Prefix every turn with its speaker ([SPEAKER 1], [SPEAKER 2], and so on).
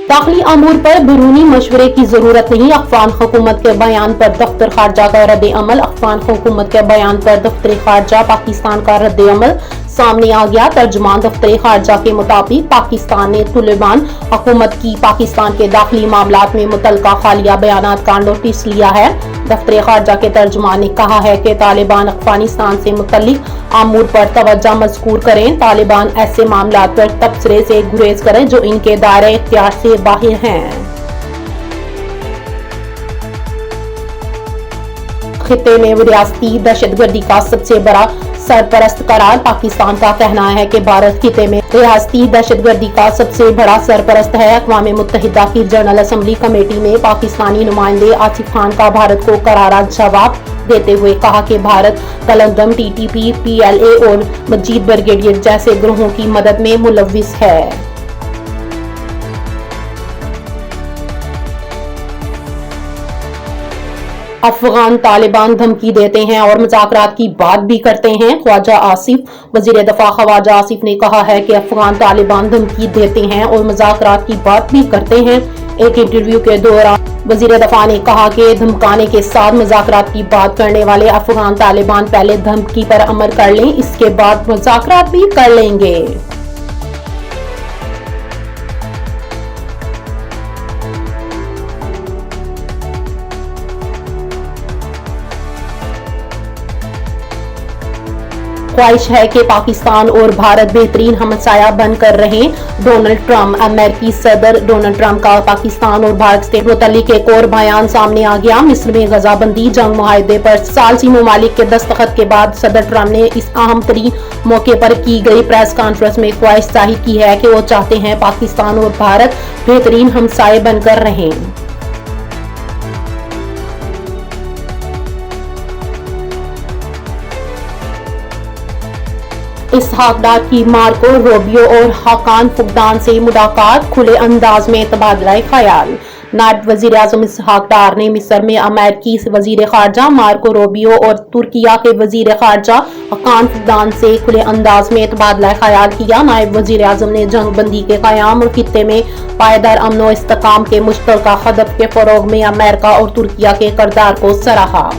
[SPEAKER 1] दाखिली अमूर पर बैरूनी मशवरे की जरूरत नहीं, अफगान हुकूमत के बयान पर दफ्तर खारजा का रद्द अमल। अफगान हुकूमत के बयान पर दफ्तर खारजा पाकिस्तान का रद्द अमल सामने आ गया। तर्जुमान दफ्तर खारजा के मुताबिक पाकिस्तान ने तालिबान हुकूमत की पाकिस्तान के दाखिली मामलात में मुतल्लिका हालिया बयानात का नोटिस लिया है। दफ्तर खारजा के तर्जुमान ने कहा है कि तालिबान अफगानिस्तान से मुतल्लिक अमूर पर तवज्जो मज़कूर करें। तालिबान ऐसे मामलात पर तबसरे से गुरेज करें जो इनके दायरे इख्तियार से बाहर हैं। खित्ते में रियासती दहशतगर्दी का सबसे बड़ा सरपरस्त करार। पाकिस्तान का कहना है कि भारत खित्ते में रियासती दहशतगर्दी का सबसे बड़ा सरपरस्त है। अक़वाम मुत्तहिदा की जनरल असम्बली कमेटी में पाकिस्तानी नुमाइंदे आसिफ खान का भारत को करारा जवाब देते हुए कहा कि भारत कलंदम, TTP, PLA और मजीद ब्रिगेडियर जैसे ग्रोहों की मदद में मुलव्विस है। अफगान तालिबान धमकी देते हैं और मुज़ाकरात की बात भी करते हैं। ख्वाजा आसिफ, वज़ीर दफ़ा ख्वाजा आसिफ ने कहा है कि अफगान तालिबान धमकी देते हैं और मुज़ाकरात की बात भी करते हैं। एक इंटरव्यू के दौरान वज़ीर दफ़ा ने कहा कि धमकाने के साथ मुज़ाकरात की बात करने वाले अफगान तालिबान पहले धमकी पर अमल कर लें, इसके बाद मुज़ाकरात भी कर लेंगे। ख्वाहिश है कि पाकिस्तान और भारत बेहतरीन हमसाया बनकर रहें। Donald Trump. अमेरिकी सदर डोनाल्ड ट्रंप का पाकिस्तान और भारत से मुतल्लिक एक और बयान सामने आ गया। मिस्र में गजाबंदी जंग मुआहदे पर सालसी ममालिक के दस्तखत के बाद सदर ट्रंप ने इस अहम तरीन मौके पर की गई प्रेस कॉन्फ्रेंस में ख्वाहिश जाहिर की है कि वो चाहते हैं पाकिस्तान और भारत बेहतरीन हमसाये बनकर रहें। इसहाक डार की मार्को रूबियो और हाकान फुकदान से मुलाकात, खुले अंदाज में तबादला ख्याल। नायब वजीर आजम इसहाक डार ने मिस्र में अमेरिकी वजीर खारजा मार्को रूबियो और तुर्किया के वजीर खारजा हाकान फुकदान से खुले अंदाज में तबादला ख्याल किया। नायब वजीर आजम ने जंग बंदी के क़याम और खित्ते में पायदार अमन व इस्तेकाम के मुश्तरका हदफ के फरोग में अमेरिका और तुर्किया के किरदार को सराहा।